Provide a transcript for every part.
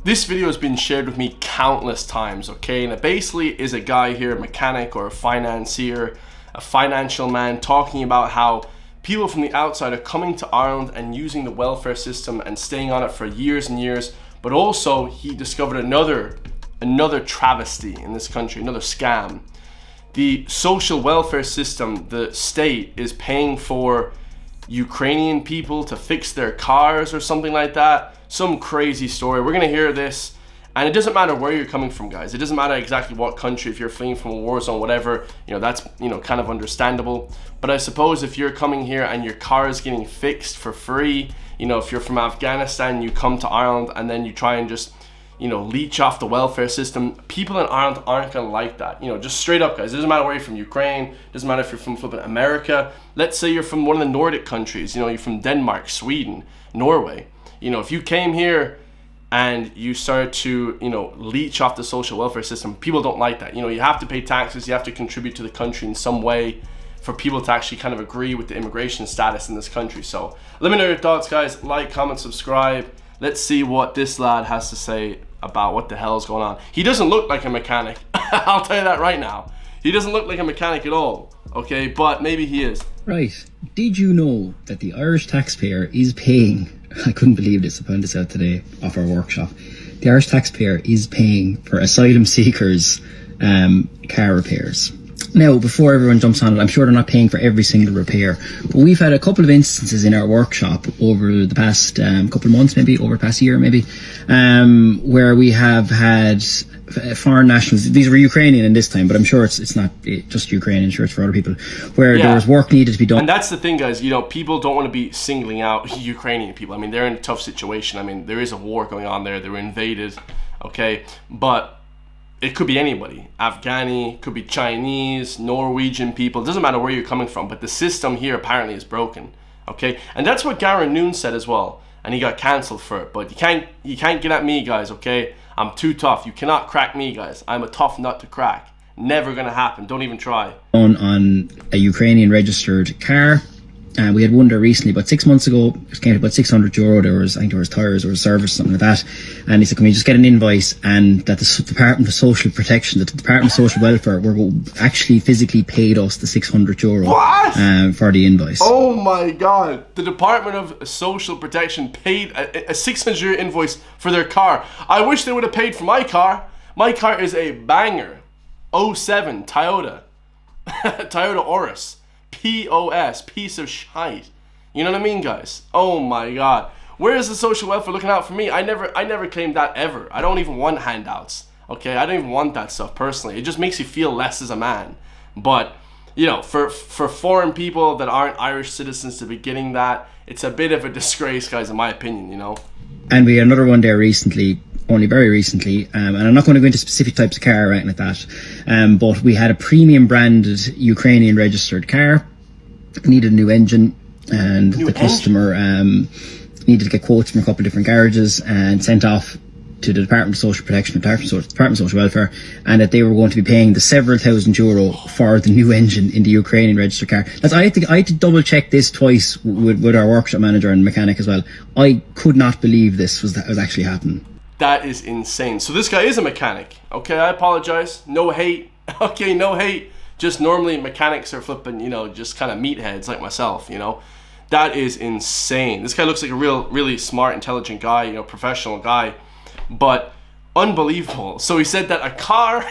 This video has been shared with me countless times, okay? And it basically is a guy here, a mechanic or a financier, a financial man, talking about how people from the outside are coming to Ireland and using the welfare system and staying on it for years and years. But also, he discovered another travesty in this country, another scam. The social welfare system, the state is paying for Ukrainian people to fix their cars or something like that. Some crazy story. We're gonna hear this, and it doesn't matter where you're coming from, guys. It doesn't matter exactly what country. If you're fleeing from a war zone, whatever, that's kind of understandable. But I suppose if you're coming here and your car is getting fixed for free, if you're from Afghanistan, you come to Ireland and then you try and just leech off the welfare system. People in Ireland aren't gonna like that. Just straight up, guys. It doesn't matter where you're from, Ukraine, doesn't matter if you're from flipping America. Let's say you're from one of the Nordic countries, you're from Denmark, Sweden, Norway. If you came here and you started to, leech off the social welfare system, people don't like that. You have to pay taxes, you have to contribute to the country in some way for people to actually kind of agree with the immigration status in this country. So let me know your thoughts, guys. Like, comment, subscribe. Let's see what this lad has to say about what the hell is going on. He doesn't look like a mechanic. I'll tell you that right now. He doesn't look like a mechanic at all, okay? But maybe he is. Right. Did you know that the Irish taxpayer is paying, I couldn't believe this, I found this out today off our workshop. The Irish taxpayer is paying for asylum seekers' car repairs. Now, before everyone jumps on it, I'm sure they're not paying for every single repair, but we've had a couple of instances in our workshop over the past couple of months, maybe over the past year, maybe, where we have had foreign nationals. These were Ukrainian in this time, but I'm sure it's not just Ukrainian, I'm sure it's for other people, where there was work needed to be done. And that's the thing, guys, people don't want to be singling out Ukrainian people. I mean, they're in a tough situation. I mean, there is a war going on there. They were invaded, okay? But it could be anybody. Afghani, could be Chinese, Norwegian people. It doesn't matter where you're coming from, but the system here apparently is broken, okay? And that's what Garen Noon said as well, and he got cancelled for it. But you can't get at me, guys, okay? I'm too tough. You cannot crack me, guys. I'm a tough nut to crack. Never gonna happen. Don't even try. On a Ukrainian registered car. We had one there recently, about 6 months ago. It came to about €600. There was tires or a service, something like that. And he said, can we just get an invoice? And that the Department of Social Protection, that the Department of Social Welfare were actually physically paid us the €600 for the invoice. Oh my God. The Department of Social Protection paid a €600 invoice for their car. I wish they would have paid for my car. My car is a banger. '07 Toyota. Toyota Auris. POS, piece of shite. You know what I mean, guys? Oh my God. Where is the social welfare looking out for me? I never claimed that ever. I don't even want handouts. Okay, I don't even want that stuff personally. It just makes you feel less as a man. But for foreign people that aren't Irish citizens to be getting that, it's a bit of a disgrace, guys, in my opinion. And we had another one there recently. Only very recently, and I'm not going to go into specific types of car or anything like that, but we had a premium branded Ukrainian registered car, needed a new engine, and the customer needed to get quotes from a couple of different garages and sent off to the Department of Social Protection, Department of Social Welfare, and that they were going to be paying the several €1,000 for the new engine in the Ukrainian registered car. I had to double check this twice with our workshop manager and mechanic as well. I could not believe this was actually happening. That is insane. So this guy is a mechanic. Okay, I apologize. No hate. Okay, no hate. Just normally mechanics are flipping, just kind of meatheads like myself, That is insane. This guy looks like a really smart, intelligent guy, professional guy. But unbelievable. So he said that a car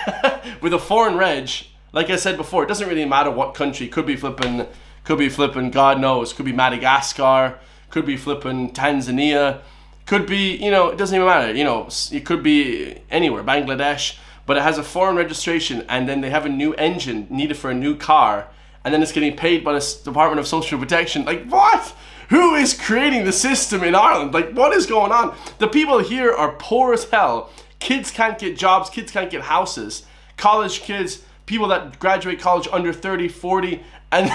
with a foreign reg, like I said before, it doesn't really matter what country. Could be flipping, God knows. Could be Madagascar. Could be flipping Tanzania. Could be, it doesn't even matter, it could be anywhere, Bangladesh, but it has a foreign registration, and then they have a new engine needed for a new car, and then it's getting paid by the Department of Social Protection. Like, what? Who is creating the system in Ireland? Like, what is going on? The people here are poor as hell. Kids can't get jobs, kids can't get houses. College kids, people that graduate college under 30, 40, and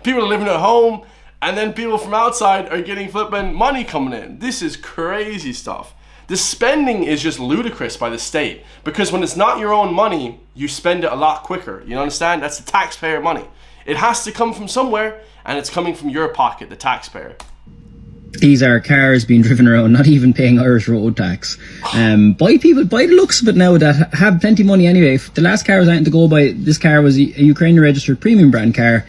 people are living at home. And then people from outside are getting flipping money coming in. This is crazy stuff. The spending is just ludicrous by the state, because when it's not your own money, you spend it a lot quicker. You understand? That's the taxpayer money. It has to come from somewhere, and it's coming from your pocket, the taxpayer. These are cars being driven around, not even paying Irish road tax, by people, by the looks of it now, that have plenty of money anyway. If the last car was anything to go by, this car was a Ukrainian registered premium brand car.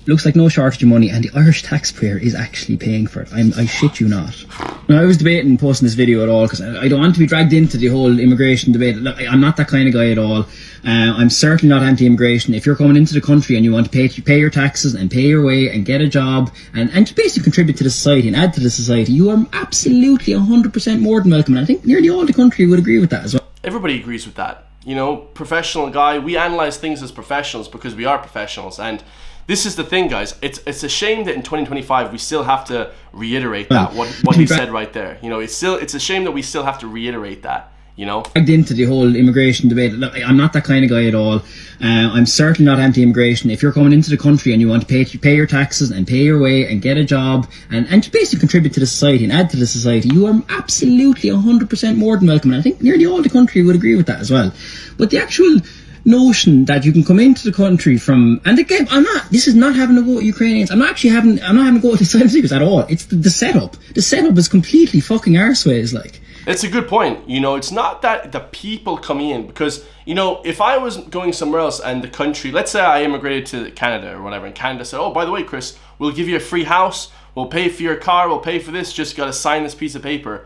Looks like no shortage of money, and the Irish taxpayer is actually paying for it. I shit you not. Now, I was debating posting this video at all because I don't want to be dragged into the whole immigration debate. Look, I'm not that kind of guy at all. I'm certainly not anti-immigration. If you're coming into the country and you want to pay your taxes and pay your way and get a job and to basically contribute to the society and add to the society, you are absolutely 100% more than welcome. And I think nearly all the country would agree with that as well. Everybody agrees with that. You know, professional guy, we analyze things as professionals because we are professionals. And this is the thing, guys. It's a shame that in 2025 we still have to reiterate that, what he said right there. You know, it's a shame that we still have to reiterate that. You know, dragged into the whole immigration debate. Look, I'm not that kind of guy at all. I'm certainly not anti-immigration. If you're coming into the country and you want to pay your taxes and pay your way and get a job and to basically contribute to the society and add to the society, you are absolutely 100% more than welcome. And I think nearly all the country would agree with that as well. But the actual notion that you can come into the country from, and again, this is not having to go with Ukrainians. I'm not having to go with asylum seekers at all. It's the setup. The setup is completely fucking arseways, like. It's a good point. You know, it's not that the people coming in, because, you know, if I was going somewhere else and the country, let's say I immigrated to Canada or whatever, and Canada said, oh, by the way, Chris, we'll give you a free house, we'll pay for your car, we'll pay for this, just got to sign this piece of paper.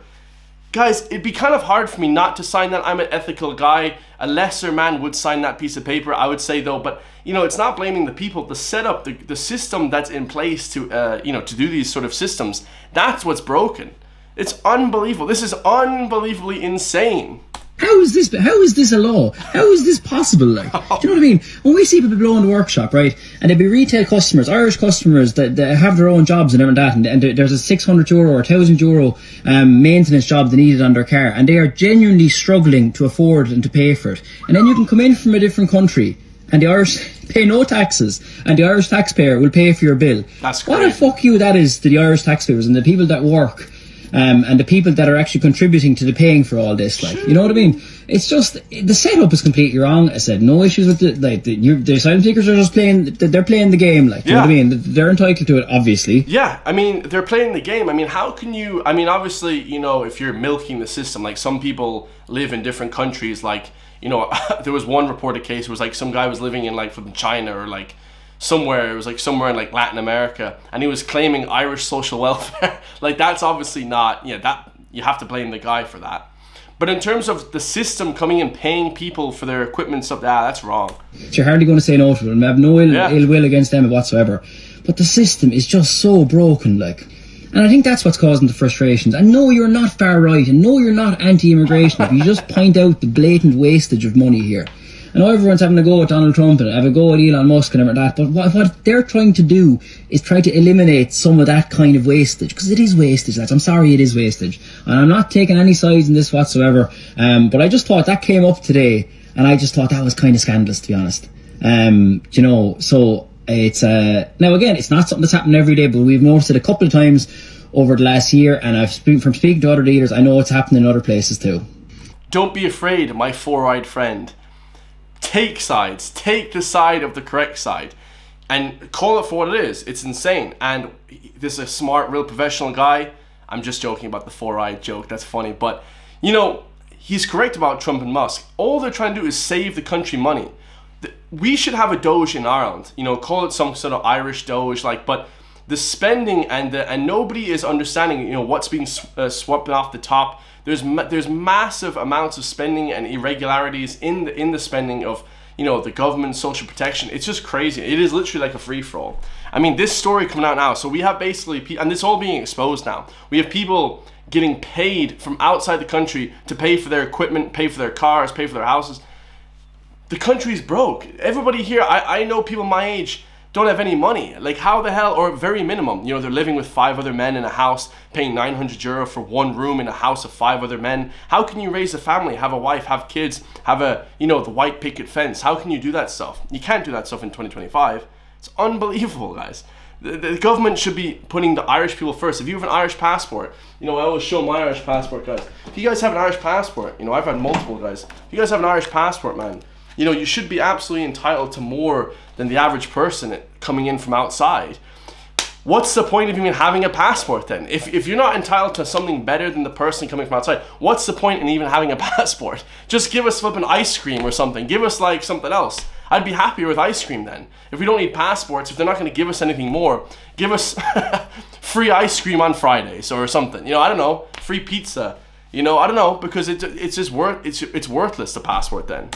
Guys, it'd be kind of hard for me not to sign that. I'm an ethical guy. A lesser man would sign that piece of paper, I would say, though. But, you know, it's not blaming the people. The setup, the system that's in place to, you know, to do these sort of systems, that's what's broken. It's unbelievable. This is unbelievably insane. How is this a law? How is this possible? Like, do you know what I mean? When we see people blow in the workshop, right, and there'd be retail customers, Irish customers that have their own jobs and everything that, and there's a €600 or €1,000 maintenance job they needed on their car, and they are genuinely struggling to afford and to pay for it. And then you can come in from a different country, and the Irish pay no taxes, and the Irish taxpayer will pay for your bill. That's crazy. What a fuck you that is to the Irish taxpayers and the people that work. And the people that are actually contributing to the paying for all this, like, you know what I mean? It's just, the setup is completely wrong. I said, no issues with the asylum seekers are just they're playing the game, like, you know what I mean? They're entitled to it, obviously. Yeah, I mean, they're playing the game. I mean, how can you, I mean, obviously, you know, if you're milking the system, like, some people live in different countries, like, you know, there was one reported case, it was like some guy was living in, like, from China or, like, somewhere, it was like somewhere in like Latin America, and he was claiming Irish social welfare. Like, that's obviously not, that you have to blame the guy for that. But in terms of the system coming and paying people for their equipment stuff, that's wrong. You're hardly going to say no to them. I have no ill will against them whatsoever. But the system is just so broken, like. And I think that's what's causing the frustrations. And no, you're not far right, and no, you're not anti-immigration. If you just point out the blatant wastage of money here. I know everyone's having a go at Donald Trump and have a go at Elon Musk and everything like that, but what they're trying to do is try to eliminate some of that kind of wastage, because it is wastage, lads. I'm sorry, it is wastage. And I'm not taking any sides in this whatsoever, but I just thought that came up today, and I just thought that was kind of scandalous, to be honest. You know, so it's, now again, it's not something that's happening every day, but we've noticed it a couple of times over the last year, and from speaking to other leaders, I know it's happening in other places too. Don't be afraid, my four-eyed friend. Take sides. Take the side of the correct side and call it for what it is. It's insane. And this is a smart, real professional guy. I'm just joking about the four-eyed joke. That's funny. But, you know, he's correct about Trump and Musk. All they're trying to do is save the country money. We should have a Doge in Ireland. You know, call it some sort of Irish Doge. Like, but the spending and nobody is understanding, you know, what's being swept off the top. There's massive amounts of spending and irregularities in the spending of, you know, the government, social protection. It's just crazy. It is literally like a free-for-all. I mean, this story coming out now, so we have basically, and it's all being exposed now, we have people getting paid from outside the country to pay for their equipment, pay for their cars, pay for their houses. The country's broke. Everybody here, I know people my age don't have any money. Like, how the hell, or very minimum, you know, they're living with 5 other men in a house, paying €900 for one room in a house of 5 other men. How can you raise a family, have a wife, have kids, have a, you know, the white picket fence? How can you do that stuff? You can't do that stuff in 2025. It's unbelievable, guys. The government should be putting the Irish people first. If you have an Irish passport, you know, I always show my Irish passport, guys. If you guys have an Irish passport, you know, I've had multiple, guys. If you guys have an Irish passport, man, you know, you should be absolutely entitled to more than the average person coming in from outside. what's the point of even having a passport then? If you're not entitled to something better than the person coming from outside, what's the point in even having a passport? Just give us flipping ice cream or something. Give us like something else. I'd be happier with ice cream then. If we don't need passports, if they're not going to give us anything more, give us free ice cream on Fridays or something. You know, I don't know, free pizza. You know, I don't know, because it's just it's worthless, the passport then.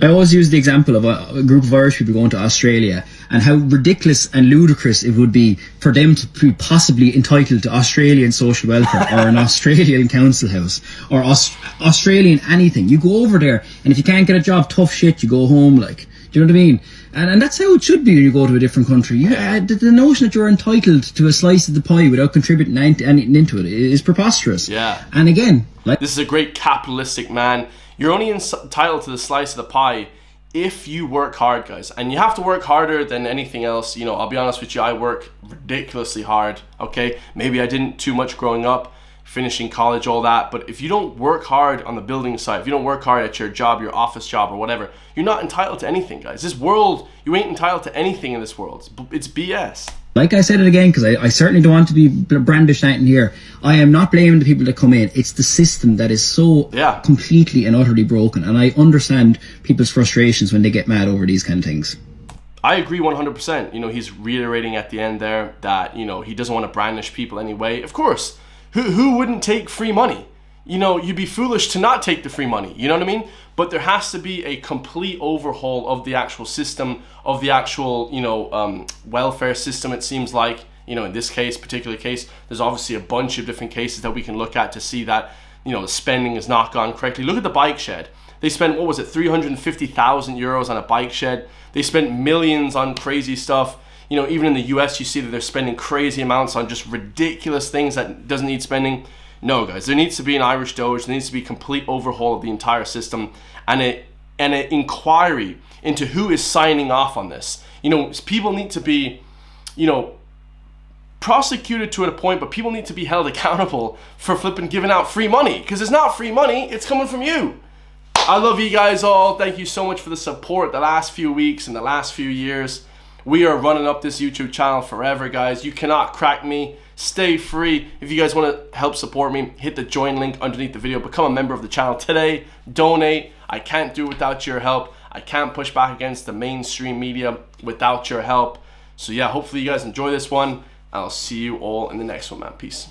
I always use the example of a group of Irish people going to Australia and how ridiculous and ludicrous it would be for them to be possibly entitled to Australian social welfare or an Australian council house or Australian anything. You go over there and if you can't get a job, tough shit, you go home, like. Do you know what I mean? And that's how it should be when you go to a different country. The notion that you're entitled to a slice of the pie without contributing anything into it is preposterous. Yeah. And again, like, this is a great capitalistic man. You're only entitled to the slice of the pie if you work hard, guys. And you have to work harder than anything else. You know, I'll be honest with you, I work ridiculously hard, okay? Maybe I didn't too much growing up, finishing college, all that, but if you don't work hard on the building site, if you don't work hard at your job, your office job or whatever, you're not entitled to anything, guys. This world, you ain't entitled to anything in this world. It's BS. Like I said it again, because I certainly don't want to be brandished out in here. I am not blaming the people that come in. It's the system that is so completely and utterly broken, and I understand people's frustrations when they get mad over these kind of things. I agree 100%. You know, he's reiterating at the end there that, you know, he doesn't want to brandish people anyway. Of course. Who wouldn't take free money? You know, you'd be foolish to not take the free money. You know what I mean? But there has to be a complete overhaul of the actual system, of the actual, you know, welfare system, it seems like. You know, in this particular case, there's obviously a bunch of different cases that we can look at to see that, you know, the spending has not gone correctly. Look at the bike shed. They spent, what was it, 350,000 euros on a bike shed. They spent millions on crazy stuff. You know, even in the US, you see that they're spending crazy amounts on just ridiculous things that doesn't need spending. No, guys, there needs to be an Irish Doge. There needs to be a complete overhaul of the entire system and an inquiry into who is signing off on this. You know, people need to be, you know, prosecuted to a point, but people need to be held accountable for flipping giving out free money, because it's not free money, it's coming from you. I love you guys all. Thank you so much for the support the last few weeks and the last few years. We are running up this YouTube channel forever, guys. You cannot crack me. Stay free. If you guys want to help support me, hit the join link underneath the video. Become a member of the channel today. Donate. I can't do it without your help. I can't push back against the mainstream media without your help. So yeah, hopefully you guys enjoy this one. I'll see you all in the next one, man. Peace.